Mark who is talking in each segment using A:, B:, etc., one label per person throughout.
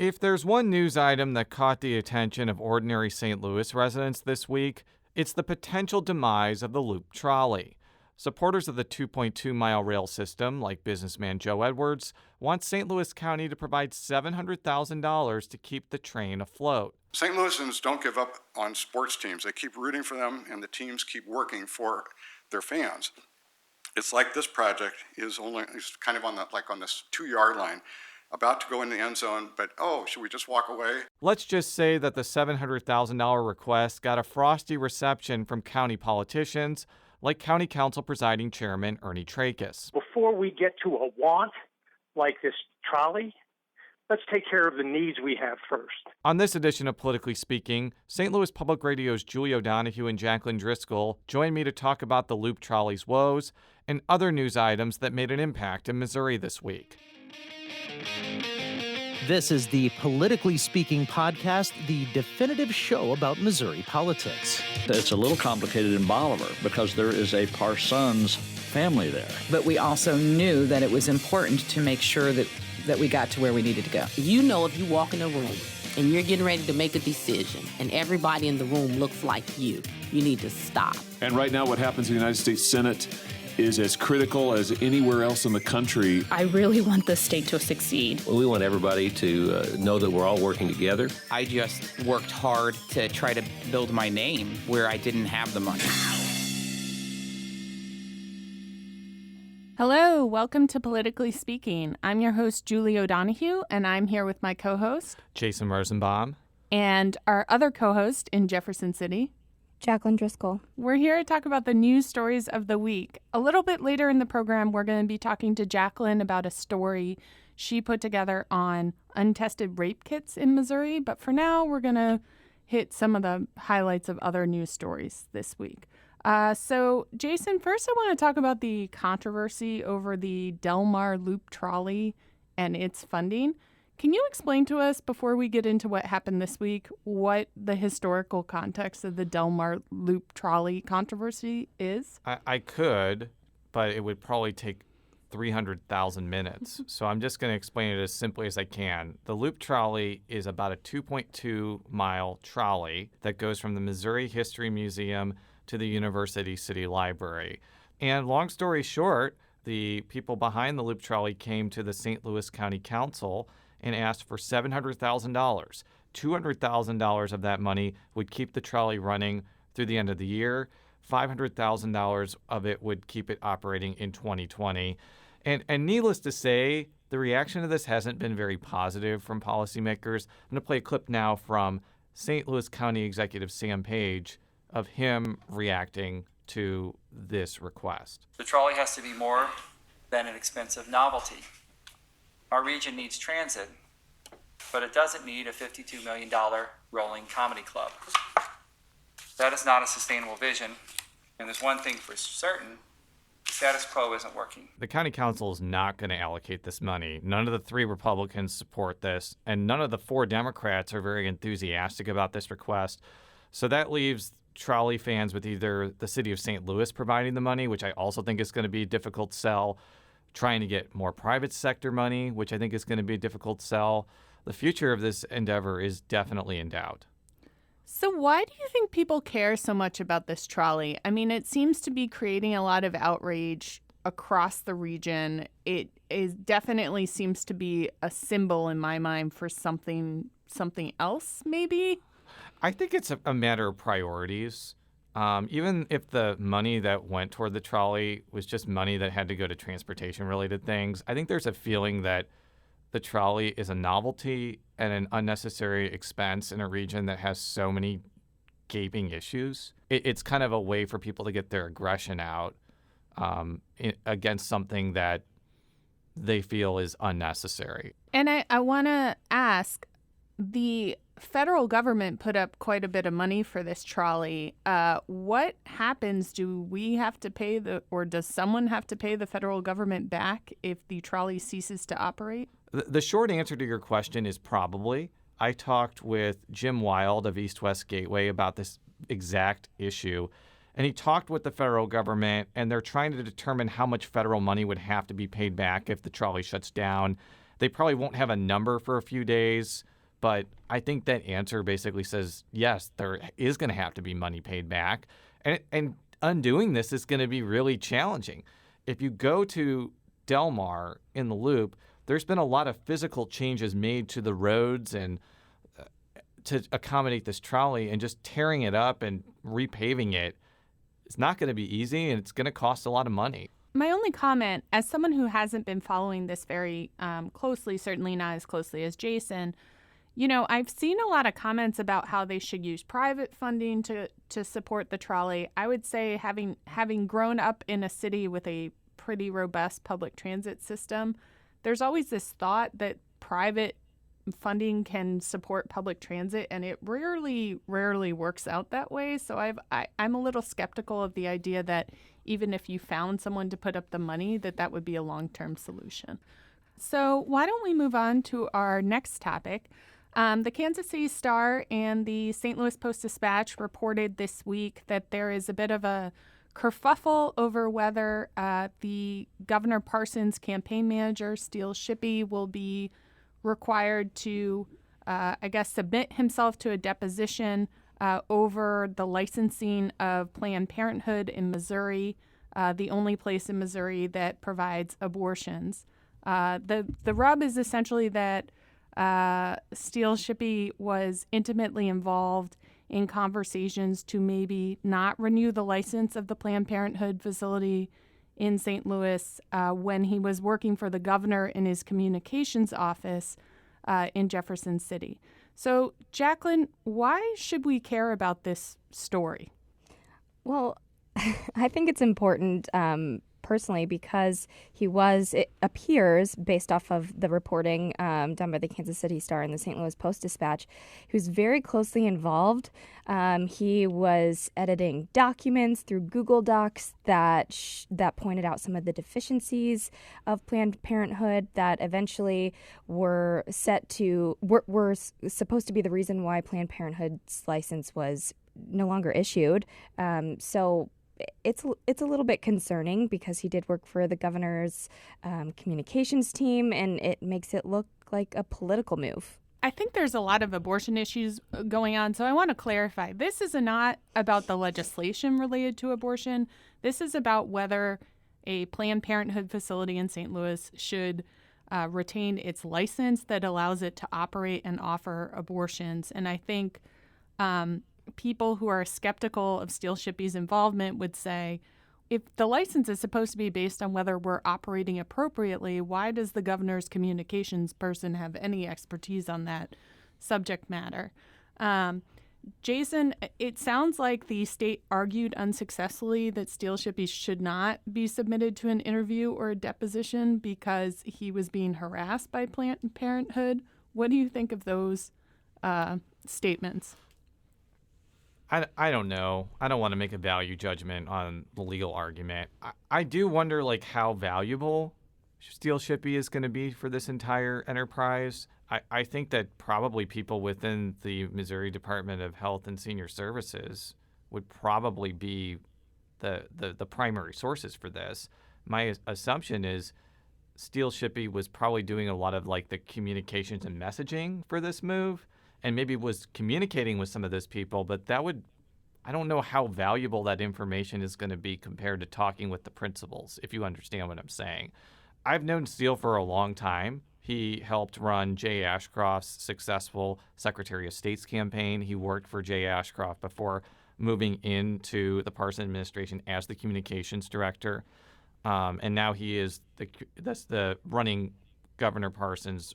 A: If there's one news item that caught the attention of ordinary St. Louis residents this week, it's the potential demise of the Loop Trolley. Supporters of the 2.2-mile rail system, like businessman Joe Edwards, want St. Louis County to provide $700,000 to keep the train afloat.
B: St. Louisans don't give up on sports teams. They keep rooting for them, and the teams keep working for their fans. It's like this project is kind of on this 2-yard line, about to go in the end zone, but should we just walk away?
A: Let's just say that the $700,000 request got a frosty reception from county politicians, like County Council Presiding Chairman Ernie Trachis.
C: Before we get to a want, like this trolley, let's take care of the needs we have first.
A: On this edition of Politically Speaking, St. Louis Public Radio's Julie O'Donoghue and Jaclyn Driscoll join me to talk about the Loop Trolley's woes and other news items that made an impact in Missouri this week.
D: This is the Politically Speaking podcast, the definitive show about Missouri politics.
E: It's a little complicated in Bolivar because there is a Parsons family there.
F: But we also knew that it was important to make sure that we got to where we needed to go.
G: You know, if you walk in a room and you're getting ready to make a decision and everybody in the room looks like you need to stop.
H: And right now what happens in the United States Senate is as critical as anywhere else in the country.
I: I really want the state to succeed.
J: Well, we want everybody to know that we're all working together.
F: I just worked hard to try to build my name where I didn't have the money.
I: Hello, welcome to Politically Speaking. I'm your host, Julie O'Donoghue, and I'm here with my co-host,
A: Jason Rosenbaum.
I: And our other co-host in Jefferson City,
K: Jaclyn Driscoll.
I: We're here to talk about the news stories of the week. A little bit later in the program, we're going to be talking to Jaclyn about a story she put together on untested rape kits in Missouri. But for now, we're going to hit some of the highlights of other news stories this week. So, Jason, first I want to talk about the controversy over the Delmar Loop Trolley and its funding. Can you explain to us, before we get into what happened this week, what the historical context of the Delmar Loop Trolley controversy is?
A: I could, but it would probably take 300,000 minutes. So I'm just going to explain it as simply as I can. The Loop Trolley is about a 2.2-mile trolley that goes from the Missouri History Museum to the University City Library. And long story short, the people behind the Loop Trolley came to the St. Louis County Council and asked for $700,000. $200,000 of that money would keep the trolley running through the end of the year. $500,000 of it would keep it operating in 2020. And needless to say, the reaction to this hasn't been very positive from policymakers. I'm going to play a clip now from St. Louis County Executive Sam Page of him reacting to this request.
L: The trolley has to be more than an expensive novelty. Our region needs transit, but it doesn't need a $52 million rolling comedy club. That is not a sustainable vision, and there's one thing for certain: status quo isn't working.
A: The county council is not going to allocate this money. None of the 3 Republicans support this, and none of the 4 Democrats are very enthusiastic about this request. So that leaves trolley fans with either the city of St. Louis providing the money, which I also think is going to be a difficult sell, trying to get more private sector money, which I think is going to be a difficult sell. The future of this endeavor is definitely in doubt.
I: So why do you think people care so much about this trolley? I mean, it seems to be creating a lot of outrage across the region. It definitely seems to be a symbol in my mind for something else, maybe?
A: I think it's a matter of priorities. Even if the money that went toward the trolley was just money that had to go to transportation-related things, I think there's a feeling that the trolley is a novelty and an unnecessary expense in a region that has so many gaping issues. It's kind of a way for people to get their aggression out against something that they feel is unnecessary.
I: And I want to ask, the federal government put up quite a bit of money for this trolley. What happens? Do we have to pay or does someone have to pay the federal government back if the trolley ceases to operate?
A: The short answer to your question is probably. I talked with Jim Wild of East West Gateway about this exact issue, and he talked with the federal government, and they're trying to determine how much federal money would have to be paid back if the trolley shuts down. They probably won't have a number for a few days, but I think that answer basically says, yes, there is going to have to be money paid back. And undoing this is going to be really challenging. If you go to Del Mar in the Loop, there's been a lot of physical changes made to the roads and to accommodate this trolley, and just tearing it up and repaving it is not going to be easy, and it's going to cost a lot of money.
I: My only comment, as someone who hasn't been following this very closely, certainly not as closely as Jason, I've seen a lot of comments about how they should use private funding to support the trolley. I would say having grown up in a city with a pretty robust public transit system, there's always this thought that private funding can support public transit, and it rarely works out that way. So I'm a little skeptical of the idea that even if you found someone to put up the money, that would be a long-term solution. So why don't we move on to our next topic? The Kansas City Star and the St. Louis Post-Dispatch reported this week that there is a bit of a kerfuffle over whether the Governor Parsons' campaign manager, Steele Shippey, will be required to, submit himself to a deposition over the licensing of Planned Parenthood in Missouri, the only place in Missouri that provides abortions. The rub is essentially that Steele Shippey was intimately involved in conversations to maybe not renew the license of the Planned Parenthood facility in St. Louis when he was working for the governor in his communications office in Jefferson City. So, Jaclyn, why should we care about this story?
K: Well, I think it's important personally because it appears, based off of the reporting done by the Kansas City Star and the St. Louis Post-Dispatch, he was very closely involved. He was editing documents through Google Docs that pointed out some of the deficiencies of Planned Parenthood that eventually were supposed to be the reason why Planned Parenthood's license was no longer issued. So it's a little bit concerning because he did work for the governor's communications team, and it makes it look like a political move.
I: I think there's a lot of abortion issues going on, so I want to clarify. This is not about the legislation related to abortion. This is about whether a Planned Parenthood facility in St. Louis should retain its license that allows it to operate and offer abortions. And I think people who are skeptical of Steele Shippey's involvement would say, if the license is supposed to be based on whether we're operating appropriately, why does the governor's communications person have any expertise on that subject matter? Jason, it sounds like the state argued unsuccessfully that Steele Shippey should not be submitted to an interview or a deposition because he was being harassed by Planned Parenthood. What do you think of those statements?
A: I don't know. I don't want to make a value judgment on the legal argument. I do wonder, how valuable Steele Shippey is going to be for this entire enterprise. I think that probably people within the Missouri Department of Health and Senior Services would probably be the primary sources for this. My assumption is Steele Shippey was probably doing a lot of the communications and messaging for this move, and maybe was communicating with some of those people, but I don't know how valuable that information is going to be compared to talking with the principals, if you understand what I'm saying. I've known Steele for a long time. He helped run Jay Ashcroft's successful Secretary of State's campaign. He worked for Jay Ashcroft before moving into the Parsons administration as the communications director. And now he is the running Governor Parsons'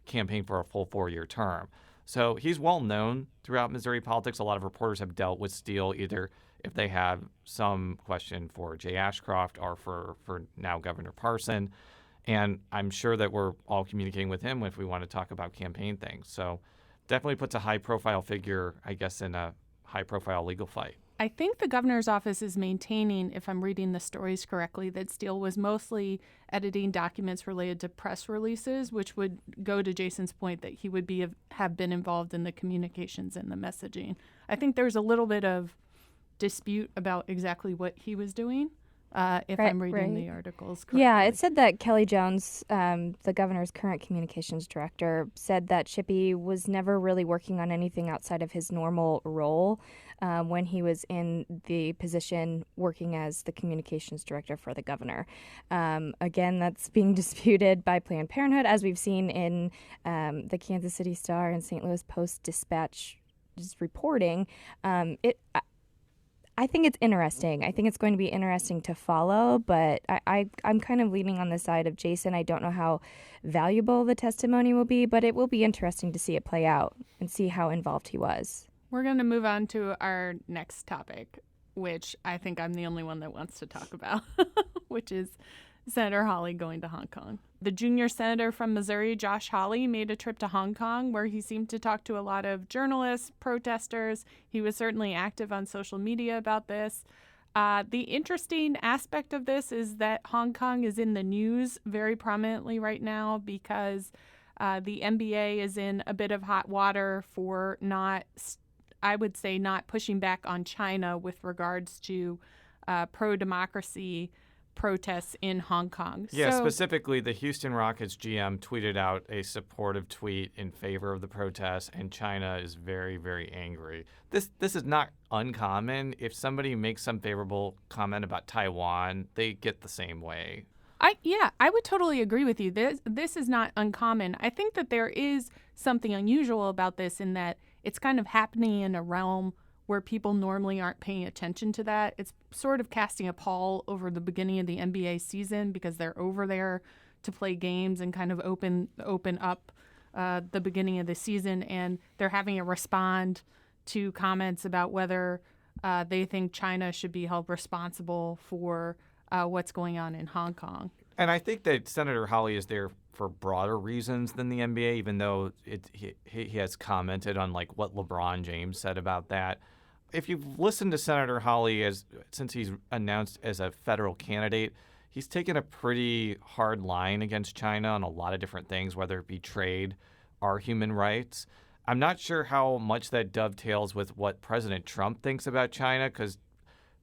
A: campaign for a full 4-year term. So he's well known throughout Missouri politics. A lot of reporters have dealt with Steele either if they have some question for Jay Ashcroft or for now Governor Parson. And I'm sure that we're all communicating with him if we want to talk about campaign things. So definitely puts a high-profile figure, I guess, in a high-profile legal fight.
I: I think the governor's office is maintaining, if I'm reading the stories correctly, that Steele was mostly editing documents related to press releases, which would go to Jason's point that he would have been involved in the communications and the messaging. I think there's a little bit of dispute about exactly what he was doing. if I'm reading the articles correctly.
K: Yeah, it said that Kelly Jones, the governor's current communications director, said that Shippey was never really working on anything outside of his normal role when he was in the position working as the communications director for the governor. Again, that's being disputed by Planned Parenthood, as we've seen in the Kansas City Star and St. Louis Post-Dispatch just reporting. I think it's interesting. I think it's going to be interesting to follow, but I'm kind of leaning on the side of Jason. I don't know how valuable the testimony will be, but it will be interesting to see it play out and see how involved he was.
I: We're going to move on to our next topic, which I think I'm the only one that wants to talk about, which is Senator Hawley going to Hong Kong. The junior senator from Missouri, Josh Hawley, made a trip to Hong Kong where he seemed to talk to a lot of journalists, protesters. He was certainly active on social media about this. The interesting aspect of this is that Hong Kong is in the news very prominently right now because the NBA is in a bit of hot water for not pushing back on China with regards to pro-democracy protests in Hong Kong.
A: Yeah, specifically the Houston Rockets GM tweeted out a supportive tweet in favor of the protests, and China is very, very angry. This is not uncommon. If somebody makes some favorable comment about Taiwan, they get the same way.
I: I would totally agree with you. This is not uncommon. I think that there is something unusual about this in that it's kind of happening in a realm where people normally aren't paying attention to that. It's sort of casting a pall over the beginning of the NBA season because they're over there to play games and kind of open up the beginning of the season, and they're having to respond to comments about whether they think China should be held responsible for what's going on in Hong Kong.
A: And I think that Senator Hawley is there for broader reasons than the NBA, even though he has commented on like what LeBron James said about that. If you've listened to Senator Hawley since he's announced as a federal candidate, he's taken a pretty hard line against China on a lot of different things, whether it be trade or human rights. I'm not sure how much that dovetails with what President Trump thinks about China, because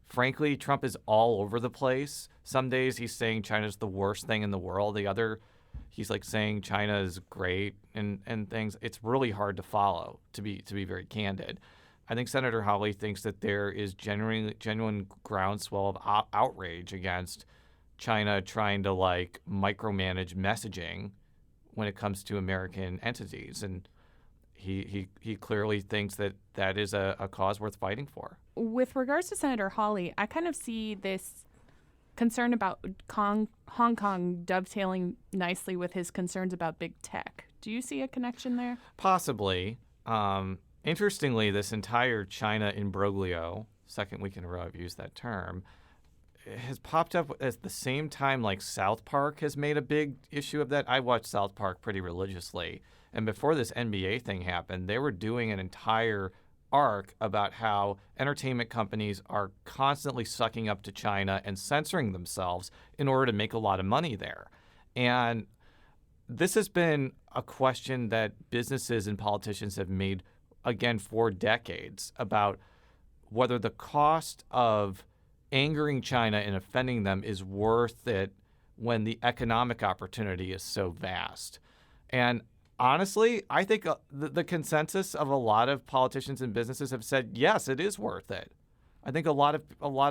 A: frankly, Trump is all over the place. Some days he's saying China's the worst thing in the world. The other, he's like saying China is great and things. It's really hard to follow, to be very candid. I think Senator Hawley thinks that there is genuine groundswell of outrage against China trying to like micromanage messaging when it comes to American entities, and he clearly thinks that is a cause worth fighting for.
I: With regards to Senator Hawley, I kind of see this concern about Hong Kong dovetailing nicely with his concerns about big tech. Do you see a connection there?
A: Possibly. Interestingly, this entire China imbroglio, second week in a row I've used that term, has popped up at the same time like South Park has made a big issue of that. I watch South Park pretty religiously. And before this NBA thing happened, they were doing an entire arc about how entertainment companies are constantly sucking up to China and censoring themselves in order to make a lot of money there. And this has been a question that businesses and politicians have made, again, for decades, about whether the cost of angering China and offending them is worth it when the economic opportunity is so vast. And honestly, I think the consensus of a lot of politicians and businesses have said, yes, it is worth it. I think a lot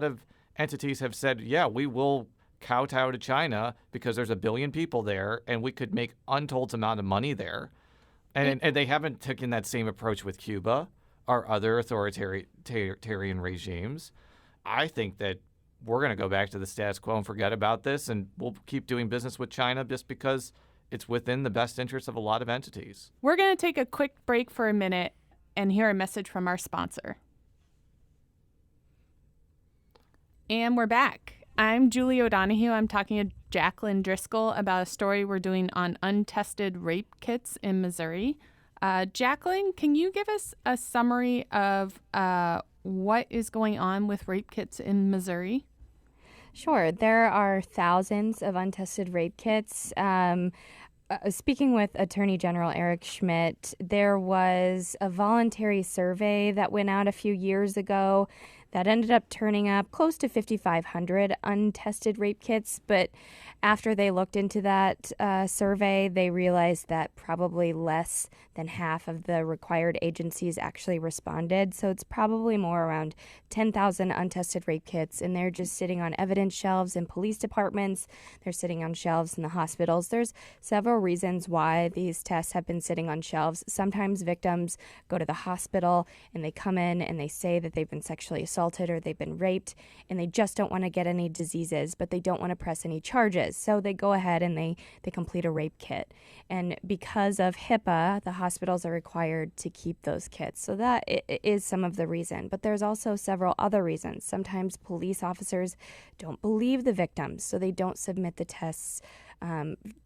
A: of entities have said, yeah, we will kowtow to China because there's 1 billion people there and we could make untold amount of money there. And they haven't taken that same approach with Cuba or other authoritarian regimes. I think that we're going to go back to the status quo and forget about this, and we'll keep doing business with China just because it's within the best interest of a lot of entities.
I: We're going to take a quick break for a minute and hear a message from our sponsor. And we're back. I'm Julie O'Donoghue. I'm talking to Jaclyn Driscoll about a story we're doing on untested rape kits in Missouri. Jaclyn, can you give us a summary of what is going on with rape kits in Missouri?
K: Sure. There are thousands of untested rape kits. Speaking with Attorney General Eric Schmidt, there was a voluntary survey that went out a few years ago That ended up turning up close to 5,500 untested rape kits, but after they looked into that survey, they realized that probably less than half of the required agencies actually responded. So it's probably more around 10,000 untested rape kits, and they're just sitting on evidence shelves in police departments. They're sitting on shelves in the hospitals. There's several reasons why these tests have been sitting on shelves. Sometimes victims go to the hospital and they come in and they say that they've been sexually assaulted or they've been raped, and they just don't want to get any diseases, but they don't want to press any charges. So they go ahead and they complete a rape kit. And because of HIPAA, the hospitals are required to keep those kits. So that is some of the reason. But there's also several other reasons. Sometimes police officers don't believe the victims, so they don't submit the tests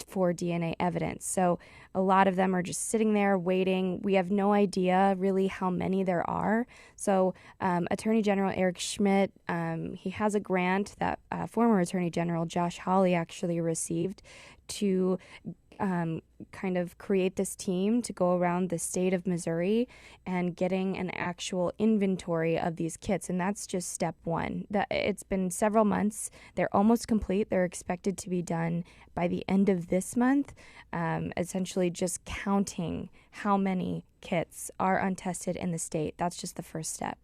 K: for DNA evidence. So a lot of them are just sitting there waiting. We have no idea really how many there are. So Attorney General Eric Schmidt, he has a grant that former Attorney General Josh Hawley actually received to kind of create this team to go around the state of Missouri and getting an actual inventory of these kits. And that's just step one. It's been several months. They're almost complete. They're expected to be done by the end of this month, essentially just counting how many kits are untested in the state. That's just the first step.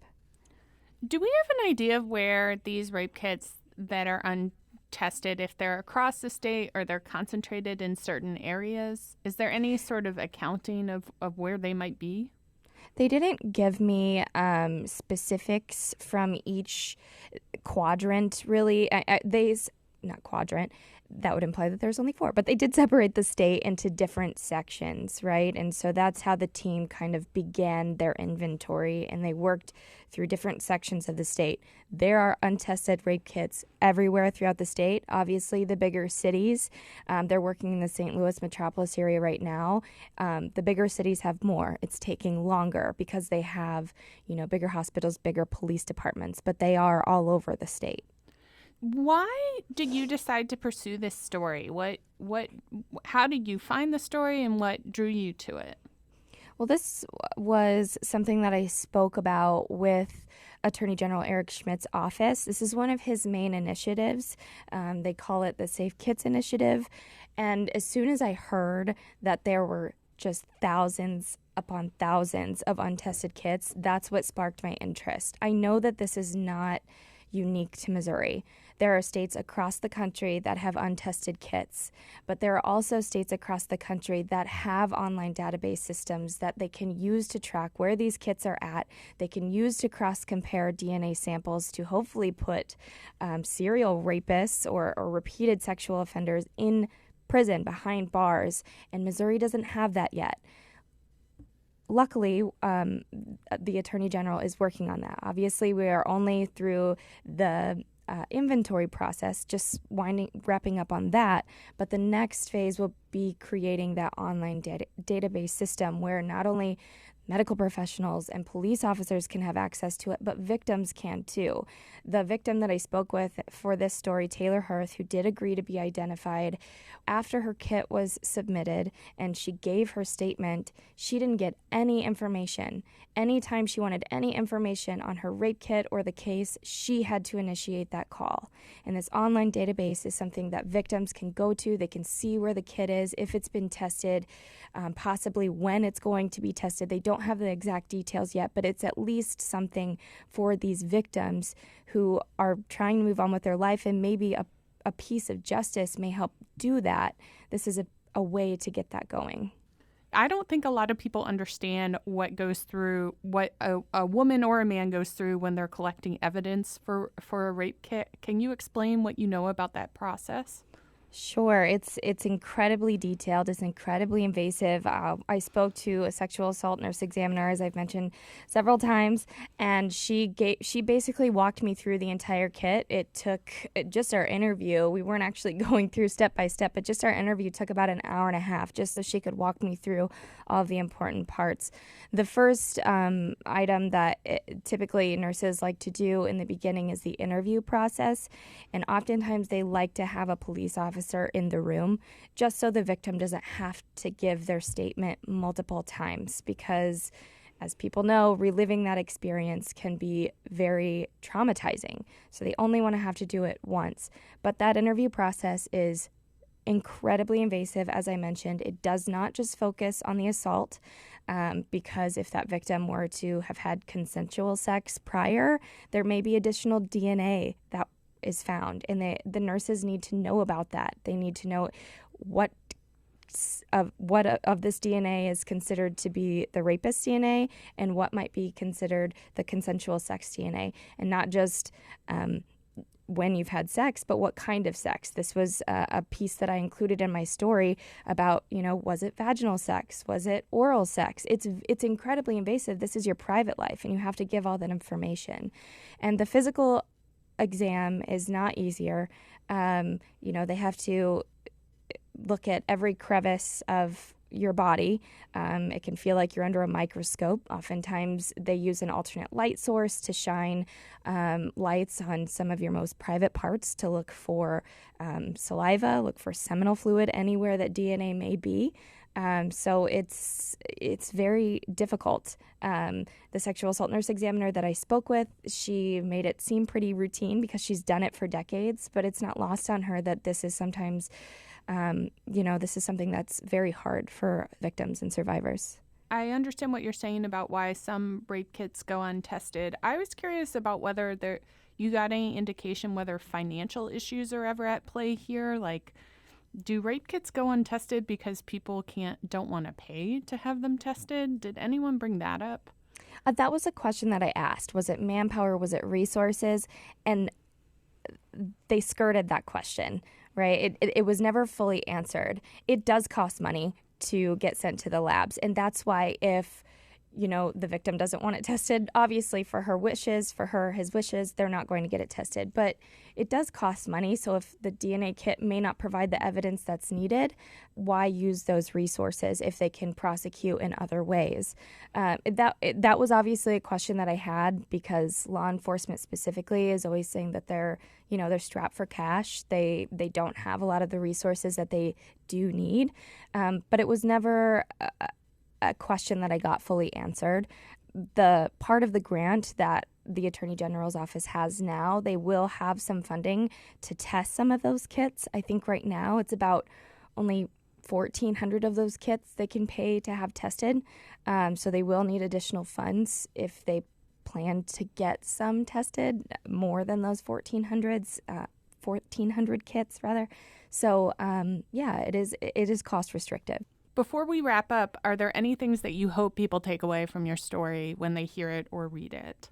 I: Do we have an idea of where these rape kits that are untested, if they're across the state or they're concentrated in certain areas? Is there any sort of accounting of where they might be?
K: They didn't give me specifics from each quadrant, really. Not quadrant. That would imply that there's only 4, but they did separate the state into different sections, right? And so that's how the team kind of began their inventory, and they worked through different sections of the state. There are untested rape kits everywhere throughout the state. Obviously, the bigger cities, they're working in the St. Louis metropolis area right now. The bigger cities have more. It's taking longer because they have, bigger hospitals, bigger police departments, but they are all over the state.
I: Why did you decide to pursue this story? How did you find the story, and what drew you to it?
K: Well, this was something that I spoke about with Attorney General Eric Schmidt's office. This is one of his main initiatives. They call it the Safe Kits Initiative. And as soon as I heard that there were just thousands upon thousands of untested kits, that's what sparked my interest. I know that this is not unique to Missouri. There are states across the country that have untested kits, but there are also states across the country that have online database systems that they can use to track where these kits are at. They can use to cross-compare DNA samples to hopefully put serial rapists or repeated sexual offenders in prison behind bars, and Missouri doesn't have that yet. Luckily, the Attorney General is working on that. Obviously, we are only through the inventory process, just wrapping up on that. But the next phase will be creating that online database system where not only medical professionals and police officers can have access to it, but victims can too. The victim that I spoke with for this story, Taylor Hirth, who did agree to be identified, after her kit was submitted and she gave her statement, she didn't get any information. Anytime she wanted any information on her rape kit or the case, she had to initiate that call. And this online database is something that victims can go to. They can see where the kit is, if it's been tested, possibly when it's going to be tested. They don't have the exact details yet, but it's at least something for these victims who are trying to move on with their life, and maybe a piece of justice may help do that. This is a way to get that going.
I: I don't think a lot of people understand what goes through, what a woman or a man goes through when they're collecting evidence for a rape kit. Can you explain what you know about that process?
K: Sure. It's incredibly detailed. It's incredibly invasive. I spoke to a sexual assault nurse examiner, as I've mentioned several times, and she basically walked me through the entire kit. It took just our interview. We weren't actually going through step by step, but just our interview took about an hour and a half just so she could walk me through all of the important parts. The first item that typically nurses like to do in the beginning is the interview process, and oftentimes they like to have a police officer in the room just so the victim doesn't have to give their statement multiple times, because as people know, reliving that experience can be very traumatizing. So they only want to have to do it once. But that interview process is incredibly invasive, as I mentioned. It does not just focus on the assault, because if that victim were to have had consensual sex prior, there may be additional DNA that is found, and the nurses need to know about that. They need to know what of this DNA is considered to be the rapist's DNA and what might be considered the consensual sex DNA, and not just when you've had sex, but what kind of sex. This was a piece that I included in my story about, was it vaginal sex? Was it oral sex? It's incredibly invasive. This is your private life, and you have to give all that information. And the physical exam is not easier. They have to look at every crevice of your body. It can feel like you're under a microscope. Oftentimes they use an alternate light source to shine lights on some of your most private parts to look for saliva, look for seminal fluid, anywhere that DNA may be. So it's very difficult. The sexual assault nurse examiner that I spoke with, she made it seem pretty routine because she's done it for decades, but it's not lost on her that this is sometimes this is something that's very hard for victims and survivors.
I: I understand what you're saying about why some rape kits go untested. I was curious about whether you got any indication whether financial issues are ever at play here. Like, do rape kits go untested because people don't want to pay to have them tested? Did anyone bring that up?
K: That was a question that I asked. Was it manpower? Was it resources? And they skirted that question. Right? It was never fully answered. It does cost money to get sent to the labs. And that's why if, the victim doesn't want it tested, obviously for his wishes, they're not going to get it tested. But it does cost money. So if the DNA kit may not provide the evidence that's needed, why use those resources if they can prosecute in other ways? That was obviously a question that I had because law enforcement specifically is always saying that they're strapped for cash. They don't have a lot of the resources that they do need. But it was never a question that I got fully answered. The part of the grant that the Attorney General's office has now, they will have some funding to test some of those kits. I think right now it's about only 1,400 of those kits they can pay to have tested. So they will need additional funds if they plan to get some tested, more than those 1,400 kits rather. So it is cost restrictive.
I: Before we wrap up, are there any things that you hope people take away from your story when they hear it or read it?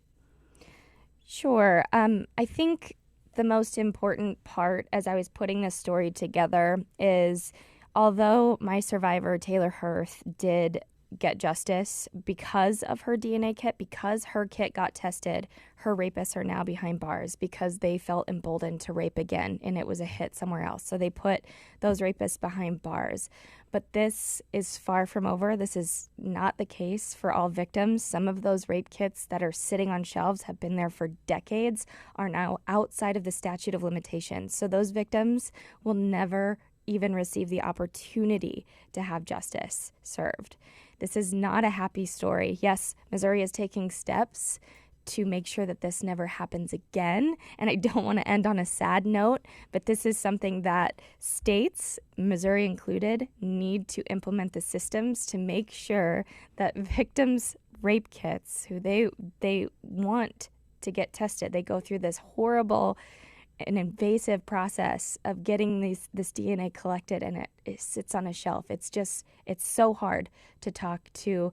K: Sure. I think the most important part as I was putting this story together is, although my survivor, Taylor Hirth, did get justice because of her DNA kit, because her kit got tested, her rapists are now behind bars because they felt emboldened to rape again and it was a hit somewhere else. So they put those rapists behind bars. But this is far from over. This is not the case for all victims. Some of those rape kits that are sitting on shelves, have been there for decades, are now outside of the statute of limitations. So those victims will never even receive the opportunity to have justice served. This is not a happy story. Yes, Missouri is taking steps to make sure that this never happens again. And I don't want to end on a sad note, but this is something that states, Missouri included, need to implement the systems to make sure that victims' rape kits, who they want to get tested, they go through this horrible and invasive process of getting this DNA collected, and it sits on a shelf. It's so hard to talk to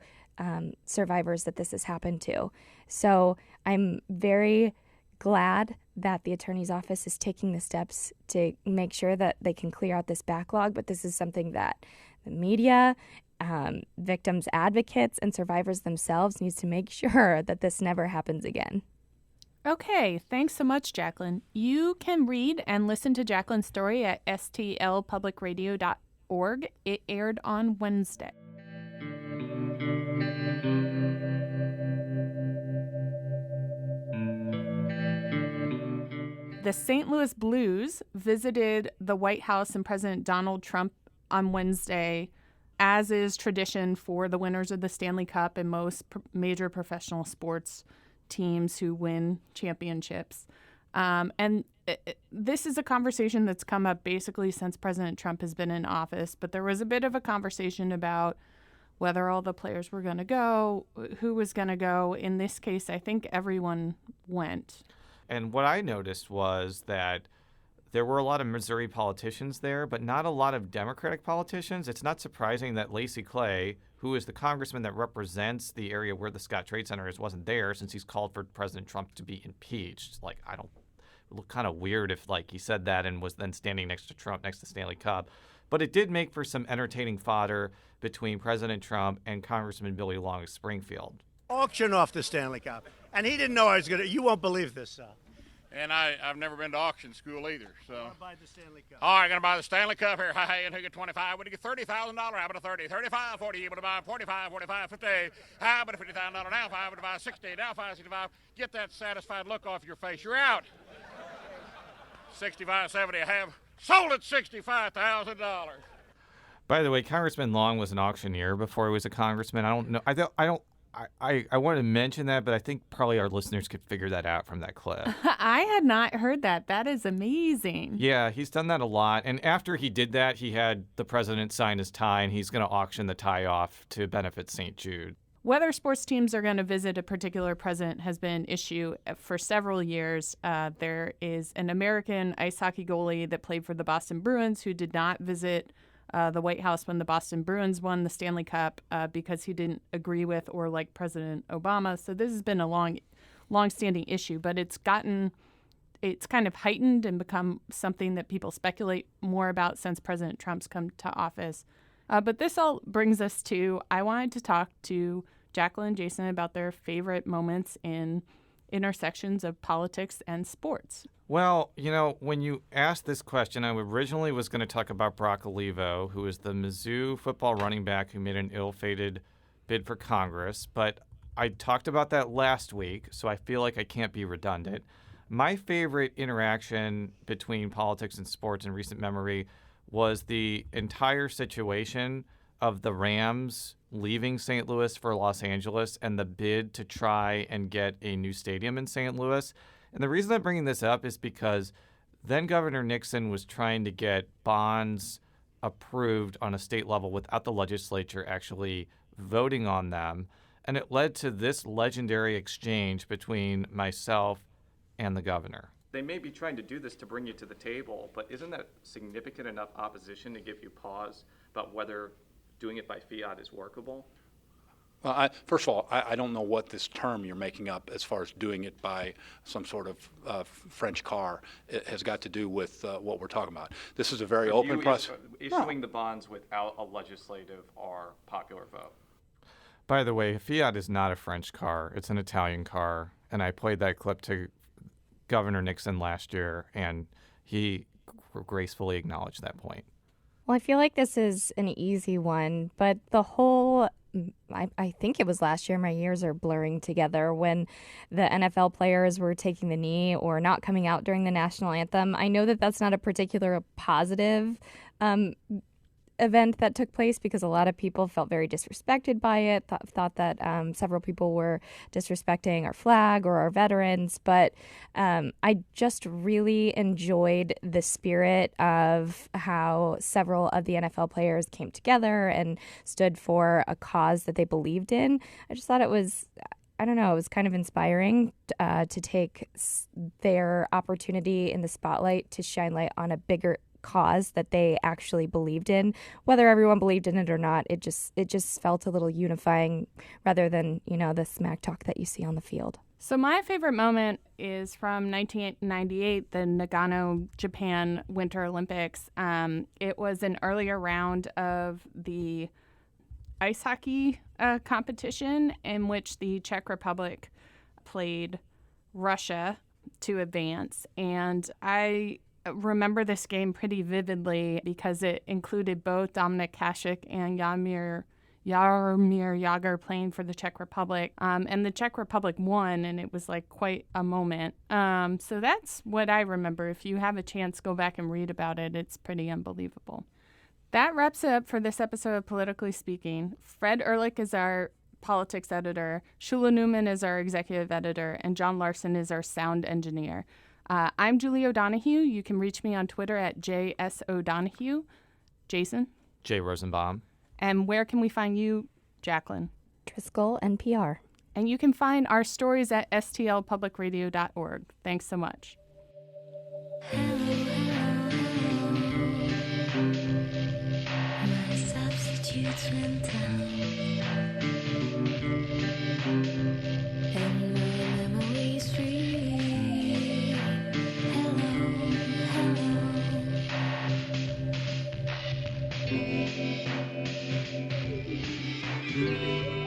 K: survivors that this has happened to. So I'm very glad that the attorney's office is taking the steps to make sure that they can clear out this backlog, but this is something that the media, victims advocates, and survivors themselves needs to make sure that this never happens again.
I: Okay, thanks so much, Jaclyn. You can read and listen to Jaclyn's story at stlpublicradio.org. It aired on Wednesday. The St. Louis Blues visited the White House and President Donald Trump on Wednesday as is tradition for the winners of the Stanley Cup and most major professional sports teams who win championships. This is a conversation that's come up basically since President Trump has been in office, but there was a bit of a conversation about whether all the players were going to go, who was going to go. In this case, I think everyone went.
A: And what I noticed was that there were a lot of Missouri politicians there, but not a lot of Democratic politicians. It's not surprising that Lacey Clay, who is the congressman that represents the area where the Scott Trade Center is, wasn't there since he's called for President Trump to be impeached. Like, it would look kind of weird if, like, he said that and was then standing next to Trump next to Stanley Cup. But it did make for some entertaining fodder between President Trump and Congressman Billy Long of Springfield.
M: Auction off the Stanley Cup. And he didn't know I was going to. You won't believe this, Sal.
N: And I've never been to auction school either, so.
M: I'm going to buy the Stanley Cup.
N: All right, going to buy the Stanley Cup here. Hey, and who get 25? Would you get $30,000? How about a 30? 35, 40. You want to buy 45, 45, 50. How about a $50,000 now? 5 would buy 60. Now 5, 65. Get that satisfied look off your face. You're out. 65, 70. I have sold at $65,000.
A: By the way, Congressman Long was an auctioneer before he was a congressman. I don't know. I wanted to mention that, but I think probably our listeners could figure that out from that clip.
I: I had not heard that. That is amazing.
A: Yeah, he's done that a lot. And after he did that, he had the president sign his tie, and he's going to auction the tie off to benefit St. Jude.
I: Whether sports teams are going to visit a particular president has been an issue for several years. There is an American ice hockey goalie that played for the Boston Bruins who did not visit the White House when the Boston Bruins won the Stanley Cup because he didn't agree with or like President Obama. So this has been a long-standing issue, but it's kind of heightened and become something that people speculate more about since President Trump's come to office. But this all brings us to, I wanted to talk to Jaclyn and Jason about their favorite moments in intersections of politics and sports.
A: Well, when you asked this question, I originally was going to talk about Brock Olivo, who is the Mizzou football running back who made an ill-fated bid for Congress. But I talked about that last week, so I feel like I can't be redundant. My favorite interaction between politics and sports in recent memory was the entire situation of the Rams leaving St. Louis for Los Angeles and the bid to try and get a new stadium in St. Louis. And the reason I'm bringing this up is because then Governor Nixon was trying to get bonds approved on a state level without the legislature actually voting on them. And it led to this legendary exchange between myself and the governor. They may be trying to do this to bring you to the table, but isn't that significant enough opposition to give you pause about whether doing it by fiat is workable?
O: Well, first of all, I don't know what this term you're making up as far as doing it by some sort of French car it has got to do with what we're talking about. This is a very open process.
A: Issuing the bonds without a legislative or popular vote. By the way, Fiat is not a French car. It's an Italian car. And I played that clip to Governor Nixon last year, and he gracefully acknowledged that point.
K: Well, I feel like this is an easy one, but the whole, I think it was last year, my years are blurring together, when the NFL players were taking the knee or not coming out during the national anthem. I know that that's not a particular positive event that took place because a lot of people felt very disrespected by it, thought that several people were disrespecting our flag or our veterans. But I just really enjoyed the spirit of how several of the NFL players came together and stood for a cause that they believed in. I just thought it was, I don't know, it was kind of inspiring to take their opportunity in the spotlight to shine light on a bigger cause that they actually believed in. Whether everyone believed in it or not, it just felt a little unifying rather than, the smack talk that you see on the field.
I: So my favorite moment is from 1998, the Nagano, Japan Winter Olympics. It was an earlier round of the ice hockey competition in which the Czech Republic played Russia to advance. And I remember this game pretty vividly because it included both Dominik Hasek and Jaromír Jágr playing for the Czech Republic. And the Czech Republic won, and it was like quite a moment. So that's what I remember. If you have a chance, go back and read about it. It's pretty unbelievable. That wraps it up for this episode of Politically Speaking. Fred Ehrlich is our politics editor, Shula Newman is our executive editor, and John Larson is our sound engineer. I'm Julie O'Donoghue. You can reach me on Twitter at JSO'Donoghue. Jason?
A: Jay Rosenbaum.
I: And where can we find you, Jaclyn?
K: Driscoll, NPR.
I: And you can find our stories at stlpublicradio.org. Thanks so much.
P: Substitutes went down, and my memories free. Hello, hello.